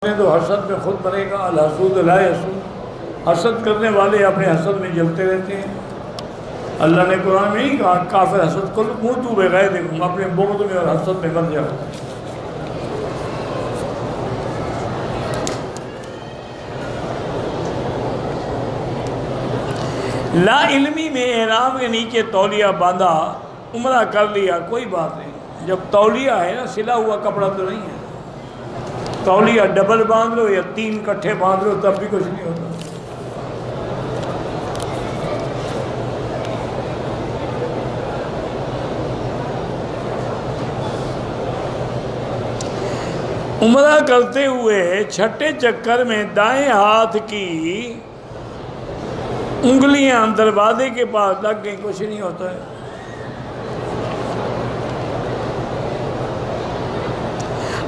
تو حسد میں خود مرے گا، الحسود لا یسود، حسد کرنے والے اپنے حسد میں جلتے رہتے ہیں۔ اللہ نے قرآن میں نہیں کہا کافر حسد کو منہ تو بغیر دیکھوں، اپنے بغض میں اور حسد میں مر جاؤ۔ لا علمی میں احرام کے نیچے تولیہ باندھا، عمرہ کر لیا، کوئی بات نہیں۔ جب تولیہ ہے نا، سلا ہوا کپڑا تو نہیں ہے۔ تولیہ ڈبل باندھ لو یا 3 کٹھے باندھ لو تب بھی کچھ نہیں ہوتا۔ عمرہ کرتے ہوئے چھٹے چکر میں دائیں ہاتھ کی انگلیاں دروازے کے پاس لگ گئیں، کچھ نہیں ہوتا ہے۔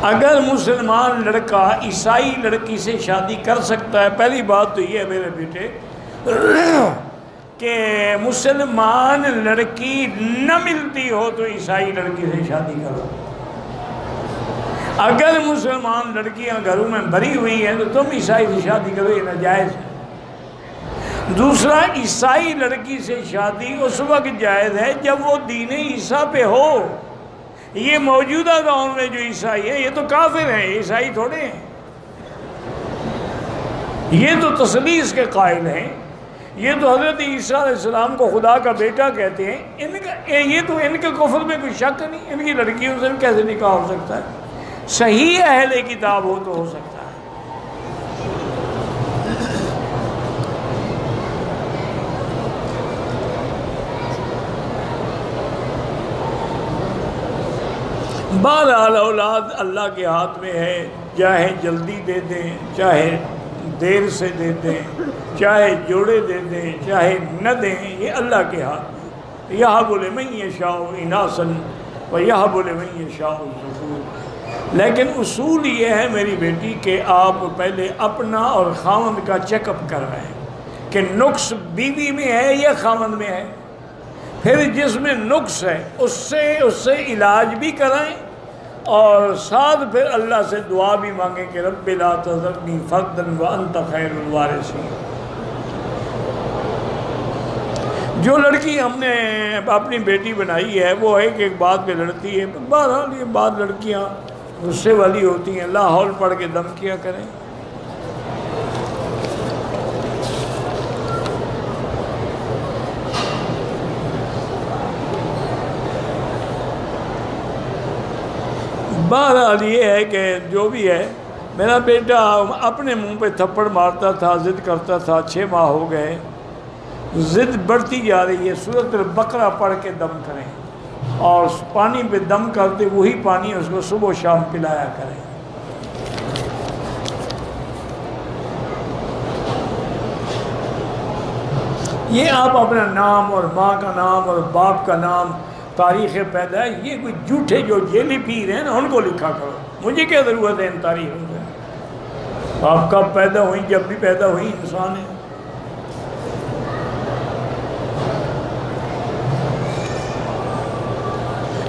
اگر مسلمان لڑکا عیسائی لڑکی سے شادی کر سکتا ہے، پہلی بات تو یہ ہے میرے بیٹے کہ مسلمان لڑکی نہ ملتی ہو تو عیسائی لڑکی سے شادی کرو۔ اگر مسلمان لڑکیاں گھروں میں بھری ہوئی ہیں تو تم عیسائی سے شادی کرو، یہ ناجائز ہے۔ دوسرا، عیسائی لڑکی سے شادی اس وقت جائز ہے جب وہ دین عیسیٰ پہ ہو۔ یہ موجودہ دور میں جو عیسائی ہیں یہ تو کافر ہیں، عیسائی تھوڑے ہیں، یہ تو تثلیث کے قائل ہیں، یہ تو حضرت عیسیٰ علیہ السلام کو خدا کا بیٹا کہتے ہیں۔ یہ تو ان کے کفر میں کوئی شک نہیں، ان کی لڑکیوں سے کیسے نکاح ہو سکتا ہے؟ صحیح اہل کتاب ہو تو ہو سکتا ہے۔ بہرحال اولاد اللہ کے ہاتھ میں ہے، چاہے جلدی دے دیں، چاہے دیر سے دے دیں، چاہے جوڑے دے دیں، چاہے نہ دیں، یہ اللہ کے ہاتھ میں۔ یہب لمن یشاء اناثا ویہب لمن یشاء الذکور۔ لیکن اصول یہ ہے میری بیٹی کہ آپ پہلے اپنا اور خاوند کا چیک اپ کروائیں کہ نقص بیوی میں ہے یا خاوند میں ہے۔ پھر جس میں نقص ہے اس سے علاج بھی کرائیں، اور ساتھ پھر اللہ سے دعا بھی مانگیں کہ رب لا تذرنی فردا وانت خیر الوارثین۔ جو لڑکی ہم نے اپنی بیٹی بنائی ہے وہ ایک بات پہ لڑتی ہے، بہرحال یہ بات لڑکیاں غصے والی ہوتی ہیں، لا حول پڑھ کے دم کیا کریں۔ بہرحال یہ ہے کہ جو بھی ہے، میرا بیٹا اپنے منہ پہ تھپڑ مارتا تھا، ضد کرتا تھا، 6 ماہ ہو گئے، ضد بڑھتی جا رہی ہے۔ سورۃ البقرہ پڑھ کے دم کریں، اور پانی پہ دم کرتے وہی پانی اس کو صبح و شام پلایا کریں۔ یہ آپ اپنا نام اور ماں کا نام اور باپ کا نام، تاریخ پیدا ہے، یہ کوئی جھوٹے جو جیلی پیر ہیں نا ان کو لکھا کرو، مجھے کیا ضرورت ہے ان تاریخوں سے؟ آپ کب پیدا ہوئی؟ جب بھی پیدا ہوئی انسان ہے۔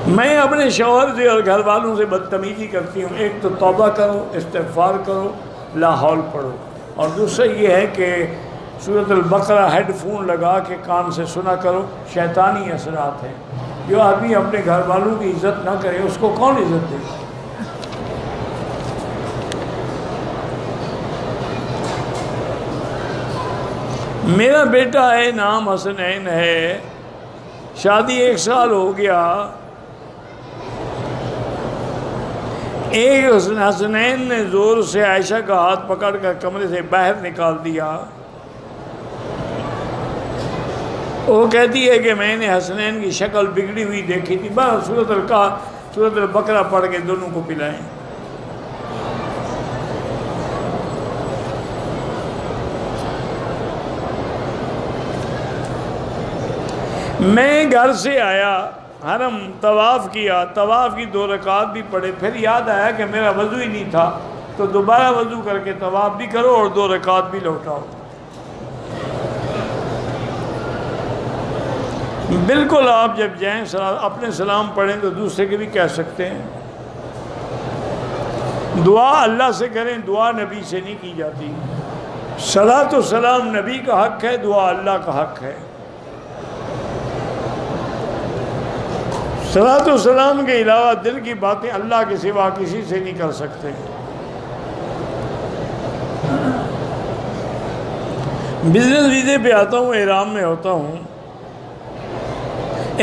میں اپنے شوہر سے اور گھر والوں سے بدتمیزی کرتی ہوں۔ ایک تو توبہ کرو، استغفار کرو، لا حول پڑھو، اور دوسرا یہ ہے کہ سورۃ البقرہ ہیڈ فون لگا کے کان سے سنا کرو۔ شیطانی اثرات ہیں۔ جو آدمی اپنے گھر والوں کی عزت نہ کرے اس کو کون عزت دے گا؟ میرا بیٹا ہے، نام حسنین ہے، شادی 1 سال ہو گیا۔ ایک حسنین نے زور سے عائشہ کا ہاتھ پکڑ کر کمرے سے باہر نکال دیا۔ وہ کہتی ہے کہ میں نے حسنین کی شکل بگڑی ہوئی دیکھی تھی۔ بس سورۃ البقرہ پڑھ کے دونوں کو پلائیں۔ میں گھر سے آیا، حرم طواف کیا، طواف کی 2 رکعات بھی پڑھے، پھر یاد آیا کہ میرا وضو ہی نہیں تھا، تو دوبارہ وضو کر کے طواف بھی کرو اور 2 رکعات بھی لوٹاؤ۔ بالکل آپ جب جائیں اپنے سلام پڑھیں تو دوسرے کے بھی کہہ سکتے ہیں۔ دعا اللہ سے کریں، دعا نبی سے نہیں کی جاتی۔ صلاۃ و سلام نبی کا حق ہے، دعا اللہ کا حق ہے۔ صلاۃ و سلام کے علاوہ دل کی باتیں اللہ کے سوا کسی سے نہیں کر سکتے۔ بزنس ویزے پہ آتا ہوں، احرام میں ہوتا ہوں۔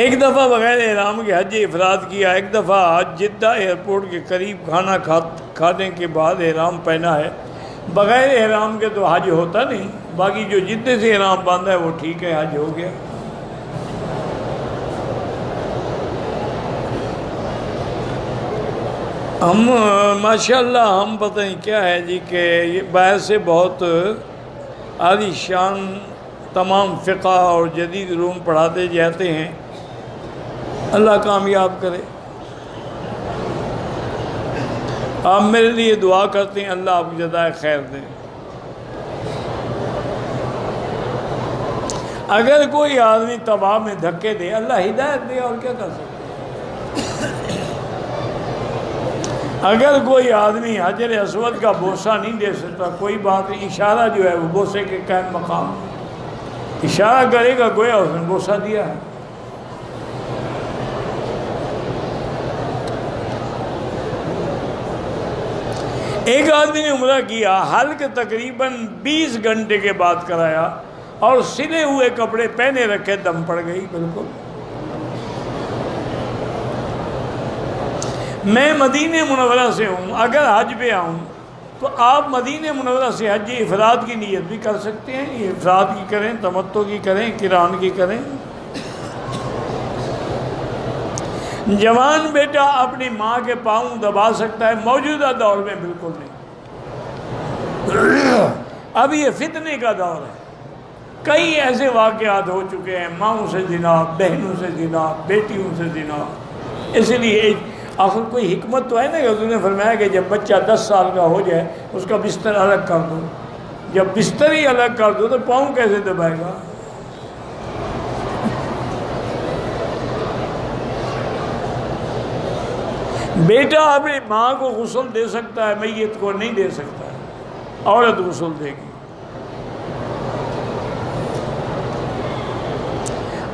ایک دفعہ بغیر احرام کے حج افراد کیا، ایک دفعہ جدہ ایئرپورٹ کے قریب کھانا کھانے کے بعد احرام پہنا ہے۔ بغیر احرام کے تو حج ہوتا نہیں، باقی جو جدے سے احرام باندھا ہے وہ ٹھیک ہے، حج ہو گیا۔ ہم ماشاءاللہ ہم پتہ نہیں کیا ہے جی کہ یہ باہر سے بہت عالی شان تمام فقہ اور جدید علوم پڑھاتے جاتے ہیں، اللہ کامیاب کرے۔ آپ میرے لیے دعا کرتے ہیں، اللہ آپ کو جزائے خیر دے۔ اگر کوئی آدمی طواف میں دھکے دے، اللہ ہدایت دے، اور کیا کر سکتے ہیں۔ اگر کوئی آدمی حجر اسود کا بوسہ نہیں دے سکتا، کوئی بات نہیں، اشارہ جو ہے وہ بوسے کے قائم مقام، اشارہ کرے گا گویا اس نے بوسہ دیا ہے۔ ایک آدمی نے عمرہ کیا، حلق تقریباً 20 گھنٹے کے بعد کرایا اور سلے ہوئے کپڑے پہنے رکھے، دم پڑ گئی بالکل۔ میں مدینہ منورہ سے ہوں، اگر حج پہ آؤں تو آپ مدینہ منورہ سے حج افراد کی نیت بھی کر سکتے ہیں، یہ افراد کی کریں، تمتع کی کریں، قران کی کریں۔ جوان بیٹا اپنی ماں کے پاؤں دبا سکتا ہے، موجودہ دور میں بالکل نہیں۔ اب یہ فتنے کا دور ہے، کئی ایسے واقعات ہو چکے ہیں، ماؤں سے زنا، بہنوں سے زنا، بیٹیوں سے زنا۔ اس لیے آخر کوئی حکمت تو ہے نا کہ حضور نے فرمایا کہ جب بچہ 10 سال کا ہو جائے اس کا بستر الگ کر دو۔ جب بستر ہی الگ کر دو تو پاؤں کیسے دبائے گا؟ بیٹا اپنی ماں کو غسل دے سکتا ہے، میت کو نہیں دے سکتا ہے، عورت غسل دے گی۔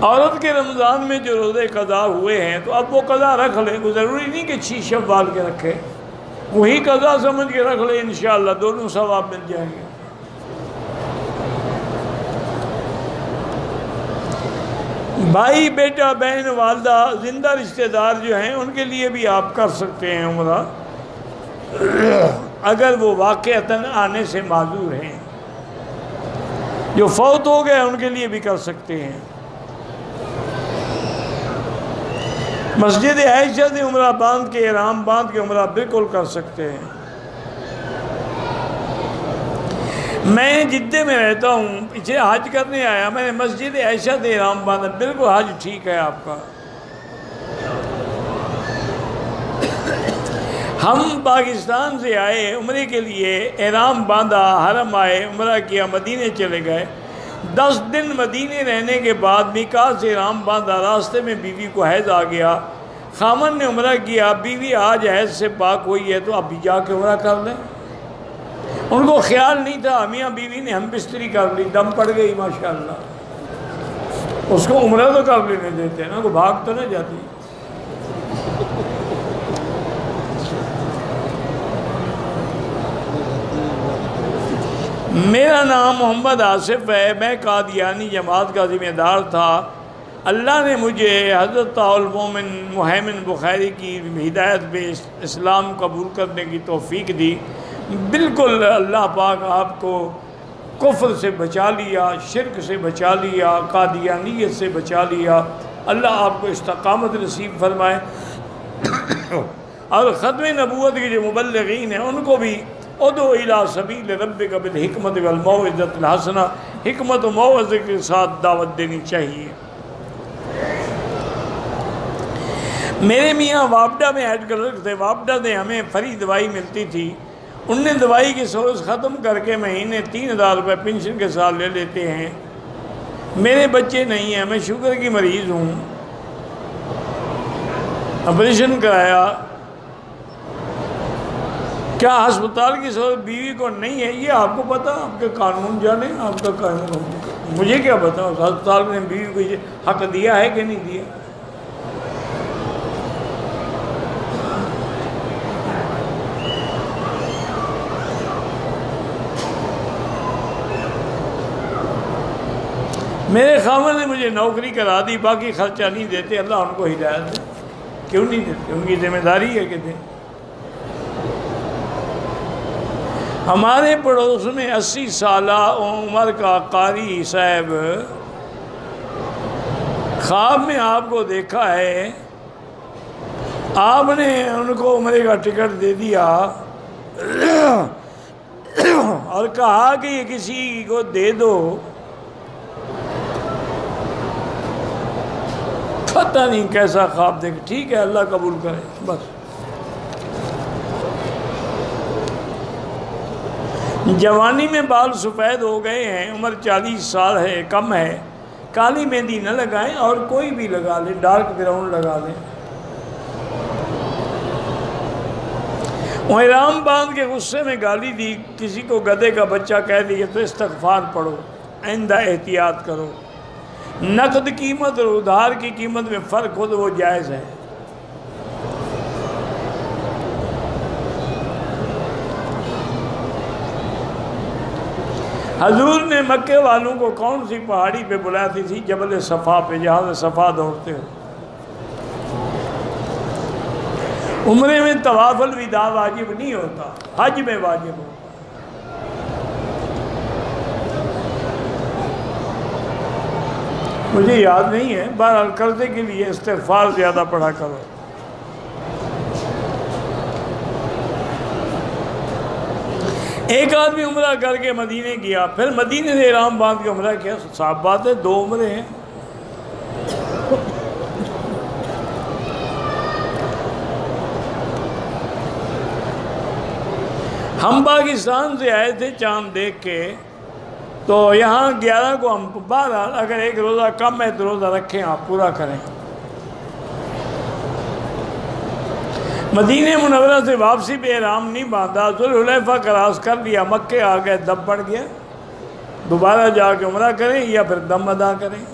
عورت کے رمضان میں جو روزے قضا ہوئے ہیں تو اب وہ قضا رکھ لے، کوئی ضروری نہیں کہ 6 شوال کے رکھے، وہی قضا سمجھ کے رکھ لے، انشاءاللہ دونوں ثواب مل جائیں گے۔ بھائی، بیٹا، بہن، والدہ، زندہ رشتہ دار جو ہیں ان کے لیے بھی آپ کر سکتے ہیں عمرہ، اگر وہ واقعتاً آنے سے معذور ہیں۔ جو فوت ہو گئے ان کے لیے بھی کر سکتے ہیں۔ مسجد عائشہ سے عمرہ باندھ کے، احرام باندھ کے عمرہ بالکل کر سکتے ہیں۔ میں جدے میں رہتا ہوں، پیچھے حج کرنے آیا، میں نے مسجد عائشہ سے احرام باندھا، بالکل حج ٹھیک ہے آپ کا۔ ہم پاکستان سے آئے عمرے کے لیے، احرام باندھا، حرم آئے، عمرہ کیا، مدینے چلے گئے۔ 10 دن مدینے رہنے کے بعد میقات سے احرام باندھا، راستے میں بیوی کو حیض آ گیا، خامن نے عمرہ کیا، بیوی آج حیض سے پاک ہوئی ہے تو اب بھی جا کے عمرہ کر لیں۔ ان کو خیال نہیں تھا، میاں بیوی نے ہم بستری کر لی، دم پڑ گئی ماشاءاللہ۔ اس کو عمرہ تو کر لینے دیتے ہیں نا، کو بھاگ تو نہ جاتی۔ میرا نام محمد آصف ہے، میں قادیانی جماعت کا ذمہ دار تھا۔ اللہ نے مجھے حضرت طاء المومن محیمن بخاری کی ہدایت پہ اسلام قبول کرنے کی توفیق دی۔ بالکل اللہ پاک آپ کو کفر سے بچا لیا، شرک سے بچا لیا، قادیانیت سے بچا لیا۔ اللہ آپ کو استقامت نصیب فرمائے، اور ختم نبوت کے جو مبلغین ہیں ان کو بھی ادعو الی سبیل ربک بالحکمت والموعظۃ الحسنہ، حکمت و موعظے کے ساتھ دعوت دینی چاہیے۔ میرے میاں وابڈا میں ہیڈ کلرک تھے، وابڈا سے ہمیں فری دوائی ملتی تھی، ان نے دوائی کی سورس ختم کر کے مہینے 3000 روپے پینشن کے ساتھ لے لیتے ہیں۔ میرے بچے نہیں ہیں، میں شوگر کی مریض ہوں، آپریشن کرایا، کیا ہسپتال کی سہولت بیوی کو نہیں ہے؟ یہ آپ کو پتا، آپ کے قانون جانے، آپ کا قانون، مجھے کیا پتا ہسپتال نے بیوی کو یہ حق دیا ہے کہ نہیں دیا۔ میرے خاوند نے مجھے نوکری کرا دی، باقی خرچہ نہیں دیتے، اللہ ان کو ہدایت دے۔ کیوں نہیں دیتے؟ ان کی ذمہ داری ہے کہ دیں۔ ہمارے پڑوس میں 80 سالہ عمر کا قاری صاحب خواب میں آپ کو دیکھا ہے، آپ نے ان کو عمرے کا ٹکٹ دے دیا اور کہا کہ یہ کسی کو دے دو، پتہ نہیں کیسا خواب دیکھ۔ ٹھیک ہے، اللہ قبول کرے بس۔ جوانی میں بال سفید ہو گئے ہیں، عمر 40 سال ہے، کم ہے، کالی مہندی نہ لگائیں اور کوئی بھی لگا لیں، ڈارک گراؤنڈ لگا لیں۔ احرام باندھ کے غصے میں گالی دی، کسی کو گدھے کا بچہ کہہ دیا تو استغفار پڑھو، آئندہ احتیاط کرو۔ نقد قیمت اور ادھار کی قیمت میں فرق ہو تو وہ جائز ہے۔ حضور نے مکے والوں کو کون سی پہاڑی پہ بلاتی تھی؟ جبل صفا پہ، جہاں سے صفا دوڑتے ہو۔ عمرے میں طواف الوداع واجب نہیں ہوتا، حج میں واجب ہوتا۔ مجھے یاد نہیں ہے، بہرحال قرضے کے لیے استغفار زیادہ پڑھا کرو۔ ایک آدمی عمرہ کر کے مدینے گیا، پھر مدینے سے احرام باندھ کے عمرہ کیا، صاف بات ہے، 2 عمرے ہیں۔ ہم پاکستان سے آئے تھے چاند دیکھ کے، تو یہاں 11 کو ہم، بہرحال اگر ایک روزہ کم ہے تو روزہ رکھیں، آپ پورا کریں۔ مدینہ منورہ سے واپسی پہ احرام نہیں باندھا، ذوالحلیفہ کراس کر لیا، مکے آ گئے، دم پڑ گیا، دوبارہ جا کے عمرہ کریں یا پھر دم ادا کریں۔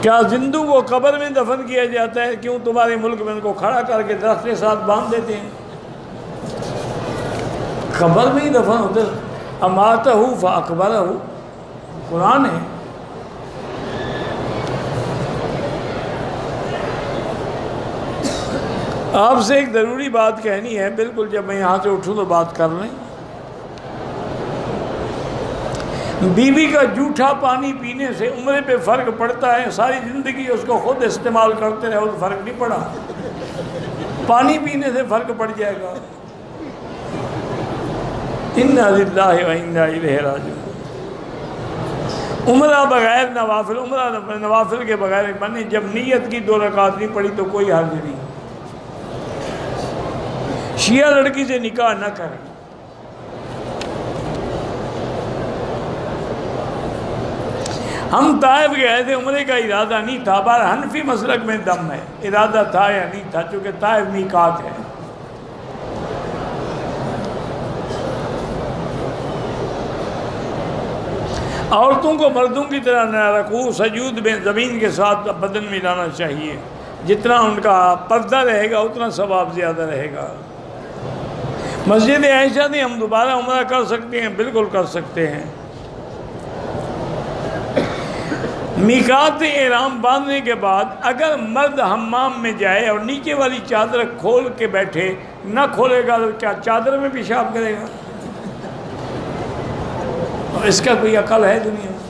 کیا زندو کو قبر میں دفن کیا جاتا ہے؟ کیوں تمہارے ملک میں ان کو کھڑا کر کے درخت کے ساتھ باندھ دیتے ہیں؟ قبر میں ہی دفن ہوتے، اماتہ فاکبرہ، قرآن ہے۔ آپ سے ایک ضروری بات کہنی ہے، بالکل جب میں یہاں سے اٹھوں تو بات کر لیں۔ بیوی کا جھوٹا پانی پینے سے عمرے پہ فرق پڑتا ہے؟ ساری زندگی اس کو خود استعمال کرتے رہے تو فرق نہیں پڑا، پانی پینے سے فرق پڑ جائے گا۔ انا للہ و انا الیہ راجعون۔ عمرہ بغیر نوافل، عمرہ نوافل کے بغیر بنے، جب نیت کی 2 رکعت نہیں پڑی تو کوئی حرج نہیں۔ شیعہ لڑکی سے نکاح نہ کریں۔ ہم طائف گئے تھے، عمرے کا ارادہ نہیں تھا، بہر حنفی مسلک میں دم ہے، ارادہ تھا یا نہیں تھا، چونکہ طائف میقات ہے۔ عورتوں کو مردوں کی طرح نہ رکوع سجود میں زمین کے ساتھ بدن ملانا چاہیے، جتنا ان کا پردہ رہے گا اتنا ثواب زیادہ رہے گا۔ مسجد عائشہ نے ہم دوبارہ عمرہ کر سکتے ہیں؟ بالکل کر سکتے ہیں۔ میقات احرام باندھنے کے بعد اگر مرد حمام میں جائے اور نیچے والی چادر کھول کے بیٹھے، نہ کھولے گا تو کیا چادر میں پیشاب کرے گا؟ اس کا کوئی عقل ہے دنیا میں؟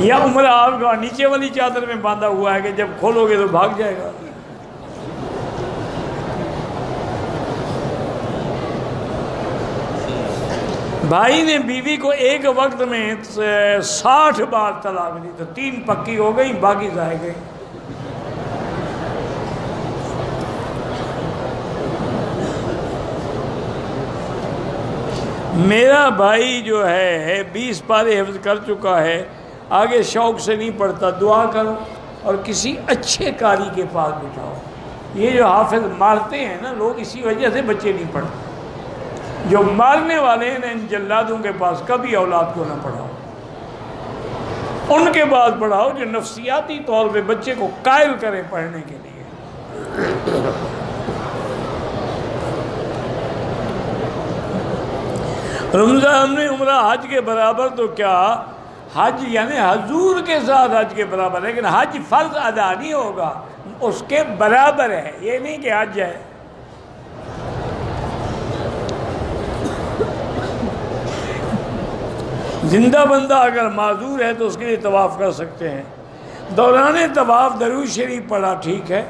یا عمرہ آپ کا نیچے والی چادر میں باندھا ہوا ہے کہ جب کھولو گے تو بھاگ جائے گا؟ بھائی نے بیوی کو ایک وقت میں 60 بار طلاق دی تو 3 پکی ہو گئی، باقی ضائع گئی۔ میرا بھائی جو ہے 20 پارے حفظ کر چکا ہے، آگے شوق سے نہیں پڑھتا، دعا کرو اور کسی اچھے قاری کے پاس بٹھاؤ۔ یہ جو حافظ مارتے ہیں نا لوگ، اسی وجہ سے بچے نہیں پڑھتے۔ جو مارنے والے ہیں ان جلادوں کے پاس کبھی اولاد کو نہ پڑھاؤ، ان کے بعد پڑھاؤ جو نفسیاتی طور پہ بچے کو قائل کرے پڑھنے کے لیے۔ رمضان میں عمرہ حج کے برابر تو کیا، حج یعنی حضور کے ساتھ حج کے برابر، لیکن حج فرض ادا نہیں ہوگا، اس کے برابر ہے، یہ نہیں کہ حج ہے۔ زندہ بندہ اگر معذور ہے تو اس کے لیے طواف کر سکتے ہیں۔ دوران طواف درود شریف پڑھا ٹھیک ہے،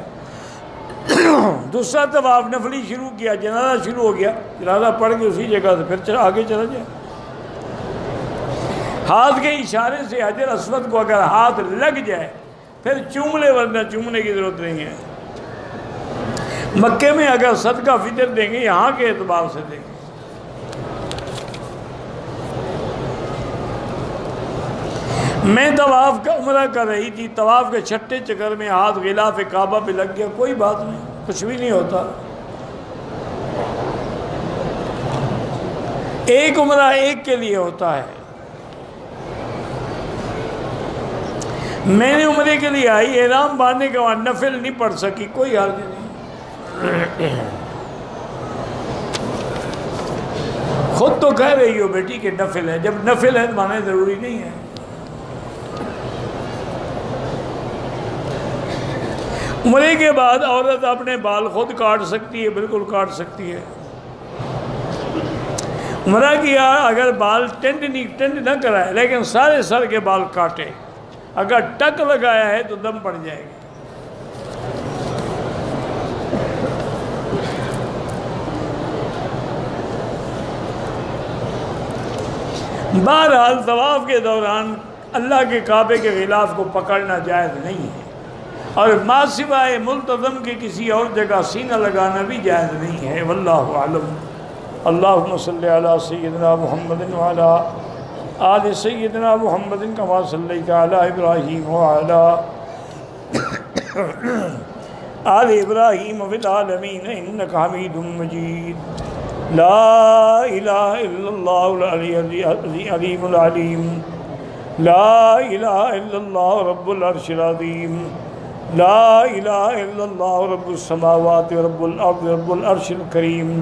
دوسرا طواف نفلی شروع کیا، جنازہ شروع ہو گیا، جنازہ پڑھ کے اسی جگہ سے پھر آگے چلا جائے۔ ہاتھ کے اشارے سے حجر اسود کو اگر ہاتھ لگ جائے پھر چوم لے، ورنہ چومنے کی ضرورت نہیں ہے۔ مکے میں اگر صدقہ فطر دیں گے یہاں کے اعتبار سے دیں گے۔ میں طواف کا عمرہ کر رہی تھی، طواف کے چھٹے چکر میں ہاتھ غلاف کعبہ پہ لگ گیا، کوئی بات نہیں، کچھ بھی نہیں ہوتا۔ ایک عمرہ ایک کے لیے ہوتا ہے۔ میں نے عمرے کے لیے آئی، احرام باندھنے کے بعد نفل نہیں پڑھ سکی، کوئی حرج نہیں۔ خود تو کہہ رہی ہو بیٹی کہ نفل ہے، جب نفل ہے تو مانے ضروری نہیں ہے۔ عمرے کے بعد عورت اپنے بال خود کاٹ سکتی ہے، بالکل کاٹ سکتی ہے۔ عمرہ کیا اگر بال ٹینڈ نہ کرائے لیکن سارے سر کے بال کاٹے، اگر ٹک لگایا ہے تو دم پڑ جائے گی۔ بہرحال طواف کے دوران اللہ کے کعبے کے غلاف کو پکڑنا جائز نہیں ہے، اور ما سوائے ملتزم کے کسی اور جگہ سینہ لگانا بھی جائز نہیں ہے۔ واللہ اعلم۔ اللہم صلی علی سیدنا محمد وعلی آل سیدنا محمد کما صلیت علی ابراہیم وعلی آل ابراہیم فی العالمین انک حمید مجید۔ لا الہ الا اللہ العلی العلیم العلیم، لا الہ الا اللہ رب العرش العظیم، لا الہ الا اللہ رب السماوات رب الارض رب العرش الکریم۔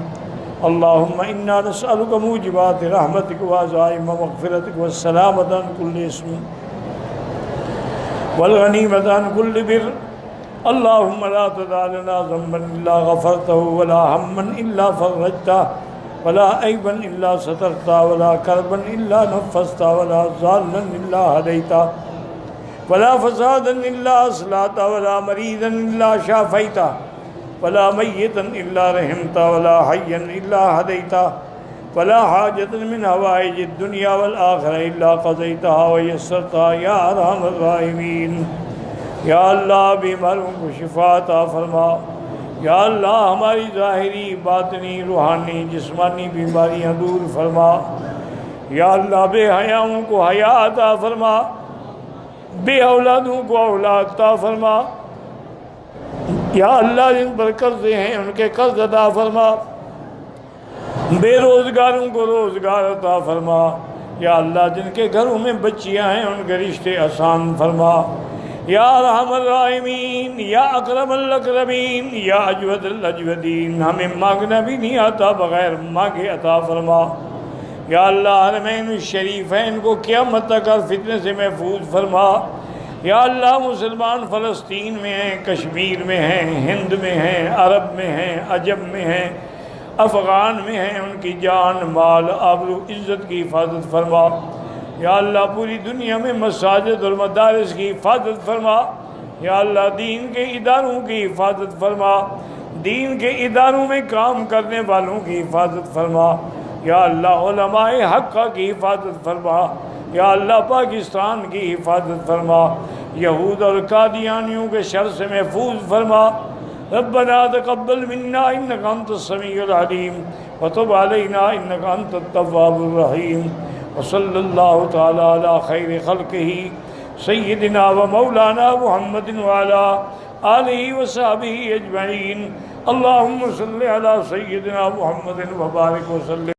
اللہم انا نسألک موجبات رحمتک وعزائم مغفرتک والسلامت عن کل اسم والغنیمت عن کل بر۔ اللہم لا تدع لنا ذنبا الا غفرته ولا ہما الا فرجته ولا عیبا الا سترته ولا کربا الا نفسته ولا ضالا الا هدیته ولا فسادا الا اصلاحته ولا مريضا الا شافيته ولا میتا الا رحمتا ولا حیا الا ہدیتا ولا حاجت من حوائج الدنیا والآخرہ الا قضیتها ویسرتها یا ارحم الراحمین۔ یا اللہ بیماروں کو شفا عطا فرما، یا اللہ ہماری ظاہری باطنی روحانی جسمانی بیماریاں دور فرما، یا اللہ بے حیاؤں کو حیا عطا فرما، بے اولادوں کو اولاد عطا فرما، یا اللہ جن پر قرضے ہیں ان کے قرض عطا فرما، بے روزگاروں کو روزگار عطا فرما، یا اللہ جن کے گھروں میں بچیاں ہیں ان کے رشتے آسان فرما، یا ارحم الراحمین، یا اکرم الاکرمین، یا اجود الاجودین۔ ہمیں مانگنا بھی نہیں آتا، بغیر مانگے عطا فرما۔ یا اللہ حرمین الشریفین کو قیامت تک ہر فتنے سے محفوظ فرما۔ یا اللہ مسلمان فلسطین میں ہیں، کشمیر میں ہیں، ہند میں ہیں، عرب میں ہیں، عجم میں ہیں، افغان میں ہیں، ان کی جان مال آبرو عزت کی حفاظت فرما۔ یا اللہ پوری دنیا میں مساجد اور مدارس کی حفاظت فرما۔ یا اللہ دین کے اداروں کی حفاظت فرما، دین کے اداروں میں کام کرنے والوں کی حفاظت فرما۔ یا اللہ علماء حق کی حفاظت فرما۔ یا اللہ پاکستان کی حفاظت فرما، یہود اور قادیانیوں کے شر سے محفوظ فرما۔ ربنا تقبل منا انک انت السمیع العلیم وتب علینا انک انت التواب الرحیم۔ وصلی اللہ تعالی علی خیر خلقہ سیدنا و مولانا محمد وعلی آلہ وصحبہ اجمعین۔ اللہم صلی علی سیدنا محمد وبارک وسلم۔